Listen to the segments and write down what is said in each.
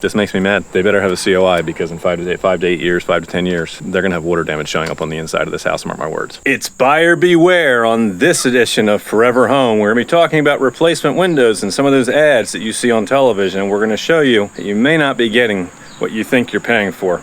This makes me mad. They better have a COI because in 5 to 8 years, 5 to 10 years, they're gonna have water damage showing up on the inside of this house, mark my words. It's buyer beware on this edition of Forever Home. We're gonna be talking about replacement windows and some of those ads that you see on television. We're gonna show you that you may not be getting what you think you're paying for.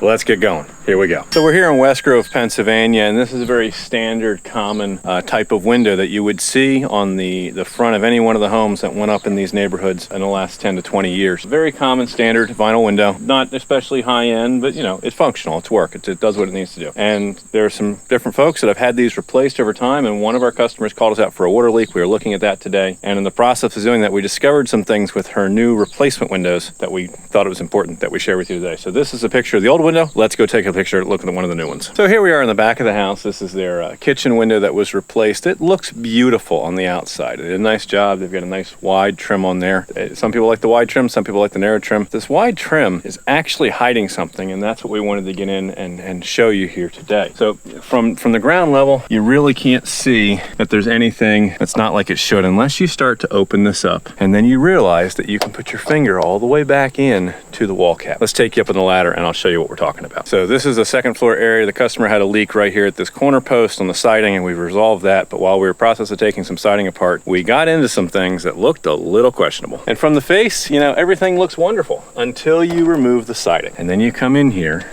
Let's get going. Here we go. So we're here in West Grove, Pennsylvania, and this is a very standard, common type of window that you would see on the front of any one of the homes that went up in these neighborhoods in the last 10 to 20 years. Very common, standard vinyl window, not especially high end, but you know, it's functional, it's work, it does what it needs to do. And there are some different folks that have had these replaced over time, and one of our customers called us out for a water leak. We were looking at that today, and in the process of doing that, we discovered some things with her new replacement windows that we thought it was important that we share with you today. So this is a picture of the old window. Let's go take a picture looking at one of the new ones. So here we are in the back of the house. This is their kitchen window that was replaced. It looks beautiful on the outside. They did a nice job. They've got a nice wide trim on there. Some people like the wide trim, some people like the narrow trim. This wide trim is actually hiding something, and that's what we wanted to get in and show you here today. So from the ground level, you really can't see that there's anything that's not like it should unless you start to open this up, and then you realize that you can put your finger all the way back in to the wall cap. Let's take you up on the ladder and I'll show you what we're talking about. So this is a second floor area. The customer had a leak right here at this corner post on the siding, and we've resolved that. But while we were in the process of taking some siding apart, we got into some things that looked a little questionable. And from the face, you know, everything looks wonderful until you remove the siding. And then you come in here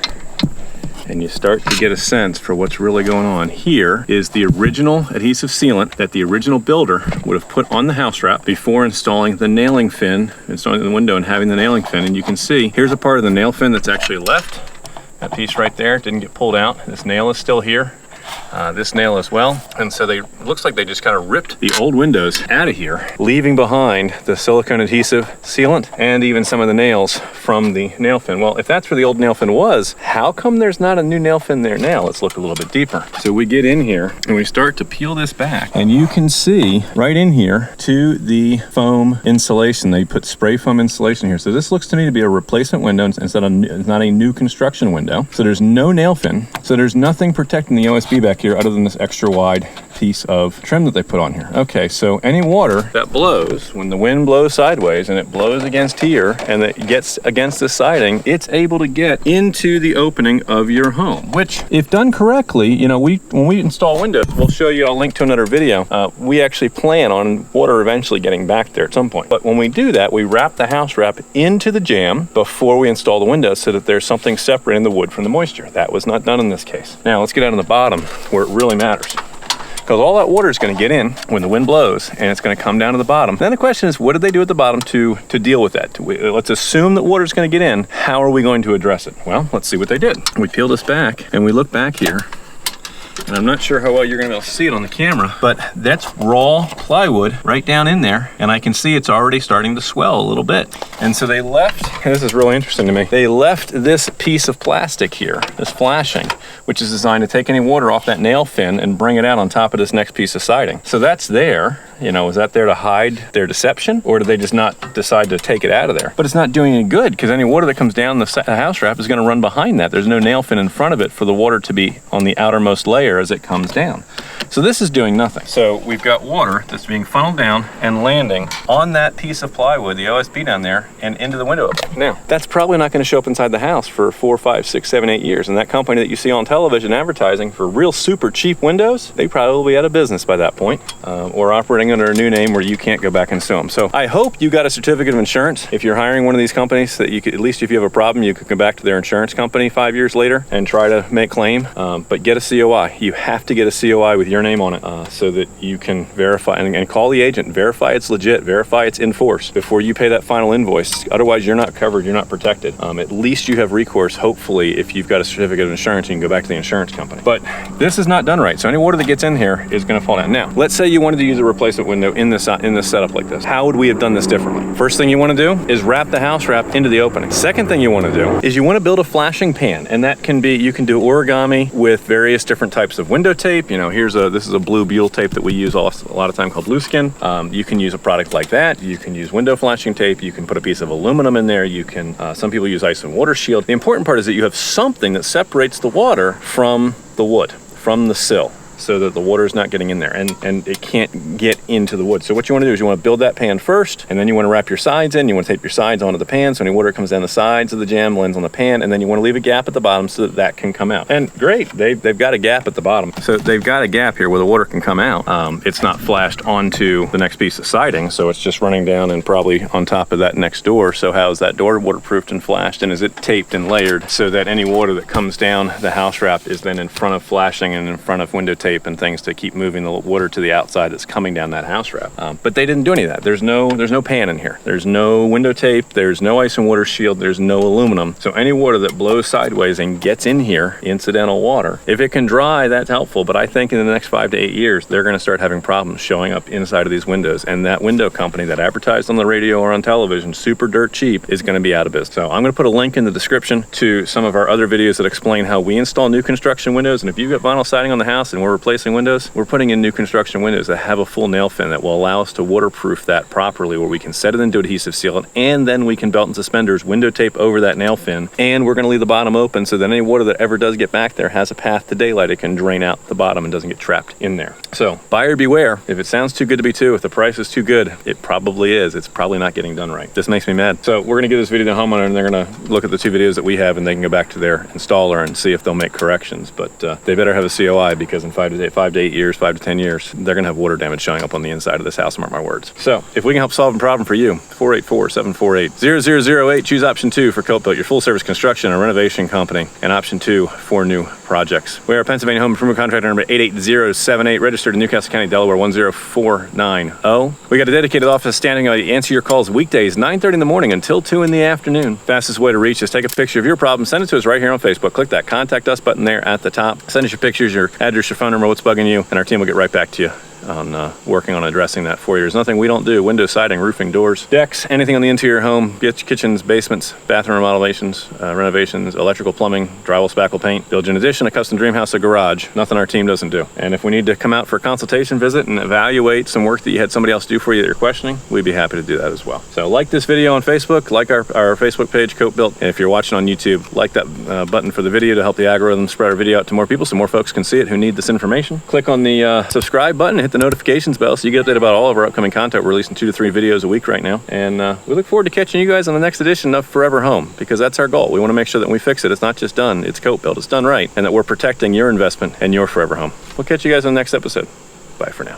and you start to get a sense for what's really going on. Here is the original adhesive sealant that the original builder would have put on the house wrap before installing the nailing fin, installing the window and having the nailing fin. And you can see here's a part of the nail fin that's actually left. That piece right there didn't get pulled out. This nail is still here. This nail as well. And so it looks like they just kind of ripped the old windows out of here, leaving behind the silicone adhesive sealant and even some of the nails from the nail fin. Well, if that's where the old nail fin was, how come there's not a new nail fin there now? Let's look a little bit deeper. So we get in here and we start to peel this back, and you can see right in here to the foam insulation. They put spray foam insulation here. So this looks to me to be a replacement window instead of not a new construction window. So there's no nail fin. So there's nothing protecting the OSB back here other than this extra wide piece of trim that they put on here. Okay, so any water that blows, when the wind blows sideways and it blows against here and it gets against the siding, it's able to get into the opening of your home, which if done correctly, you know, when we install windows, we'll show you, I'll link to another video, we actually plan on water eventually getting back there at some point. But when we do that, we wrap the house wrap into the jamb before we install the windows so that there's something separating the wood from the moisture. That was not done in this case. Now let's get out on the bottom where it really matters, because all that water is going to get in when the wind blows and it's going to come down to the bottom. Then the question is, what did they do at the bottom to deal with that? Let's assume that water is going to get in. How are we going to address it? Well, let's see what they did. We peel this back and we look back here, and I'm not sure how well you're going to be able to see it on the camera, but that's raw plywood right down in there, and I can see it's already starting to swell a little bit. And so they left, this is really interesting to me, they left this piece of plastic here, this flashing, which is designed to take any water off that nail fin and bring it out on top of this next piece of siding. So that's there. You know, is that there to hide their deception, or did they just not decide to take it out of there? But it's not doing any good, because any water that comes down the house wrap is going to run behind that. There's no nail fin in front of it for the water to be on the outermost layer as it comes down. So this is doing nothing. So we've got water that's being funneled down and landing on that piece of plywood, the OSB down there, and into the window. Now, that's probably not going to show up inside the house for 4, 5, 6, 7, 8 years. And that company that you see on television advertising for real super cheap windows, they probably out of business by that point, or operating under a new name where you can't go back and sue them. So I hope you got a certificate of insurance. If you're hiring one of these companies, that you could, at least if you have a problem, you could come back to their insurance company 5 years later and try to make claim. But get a COI. You have to get a COI with your name on it so that you can verify and call the agent, verify it's legit, verify it's in force before you pay that final invoice. Otherwise, you're not covered, you're not protected. At least you have recourse, hopefully, if you've got a certificate of insurance, you can go back to the insurance company. But this is not done right. So any water that gets in here is going to fall down. Now, let's say you wanted to use a replacement window in this setup like this. How would we have done this differently? First thing you want to do is wrap the house wrap into the opening. Second thing you want to do is you want to build a flashing pan, and that can be, you can do origami with various different types of window tape. You know, this is a blue buell tape that we use a lot of time called Blueskin. You can use a product like that. You can use window flashing tape. You can put a piece of aluminum in there. You can, some people use ice and water shield. The important part is that you have something that separates the water from the wood, from the sill. so that the water is not getting in there, and it can't get into the wood. So what you want to do is you want to build that pan first, and then you want to wrap your sides in. You want to tape your sides onto the pan, so any water comes down the sides of the jam, lands on the pan, and then you want to leave a gap at the bottom so that that can come out. And great, they've got a gap at the bottom. So they've got a gap here where the water can come out. It's not flashed onto the next piece of siding, so it's just running down and probably on top of that next door. So how is that door waterproofed and flashed, and is it taped and layered so that any water that comes down the house wrap is then in front of flashing and in front of window tape and things to keep moving the water to the outside that's coming down that house wrap. But they didn't do any of that. There's no pan in here. There's no window tape. There's no ice and water shield. There's no aluminum. So any water that blows sideways and gets in here, incidental water, if it can dry, that's helpful. But I think in the next 5 to 8 years, they're going to start having problems showing up inside of these windows. And that window company that advertised on the radio or on television, super dirt cheap, is going to be out of business. So I'm going to put a link in the description to some of our other videos that explain how we install new construction windows. And if you've got vinyl siding on the house and we're replacing windows, we're putting in new construction windows that have a full nail fin that will allow us to waterproof that properly, where we can set it into adhesive seal it, and then we can belt and suspenders window tape over that nail fin, and we're going to leave the bottom open so that any water that ever does get back there has a path to daylight. It can drain out the bottom and doesn't get trapped in there. So buyer beware. If it sounds too good to be true, if the price is too good, it probably is. It's probably not getting done right. This makes me mad. So we're going to give this video to the homeowner, and they're going to look at the 2 videos that we have, and they can go back to their installer and see if they'll make corrections. But they better have a COI, because in 5 to 8 years, 5 to 10 years, they're going to have water damage showing up on the inside of this house, mark my words. So if we can help solve a problem for you, 484-748-0008, choose option 2 for 𝗗𝘁'𝘀, your full service construction and renovation company, and option 2 for new projects. We are Pennsylvania Home Improvement Contractor number 88078, registered in Newcastle County, Delaware 10490. We got a dedicated office standing by to answer your calls weekdays 9:30 in the morning until 2 in the afternoon. Fastest way to reach us: take a picture of your problem, send it to us right here on Facebook. Click that contact us button there at the top. Send us your pictures, your address, your phone number, what's bugging you, and our team will get right back to you on working on addressing that for you. There's nothing we don't do. Window, siding, roofing, doors, decks, anything on the interior home, kitchens, basements, bathroom remodelations, renovations, electrical, plumbing, drywall, spackle paint, build you an addition, a custom dream house, a garage. Nothing our team doesn't do. And if we need to come out for a consultation visit and evaluate some work that you had somebody else do for you that you're questioning, we'd be happy to do that as well. So like this video on Facebook, like our Facebook page, 𝗗𝘁'𝘀. And if you're watching on YouTube, like that button for the video to help the algorithm spread our video out to more people so more folks can see it who need this information. Click on the subscribe button, hit the notifications bell so you get updated about all of our upcoming content. We're releasing 2 to 3 videos a week right now, and we look forward to catching you guys on the next edition of Forever Home, because that's our goal. We want to make sure that when we fix it, it's not just done, it's 𝗗𝘁'𝘀, it's done right, and that we're protecting your investment and your forever home. We'll catch you guys on the next episode. Bye for now.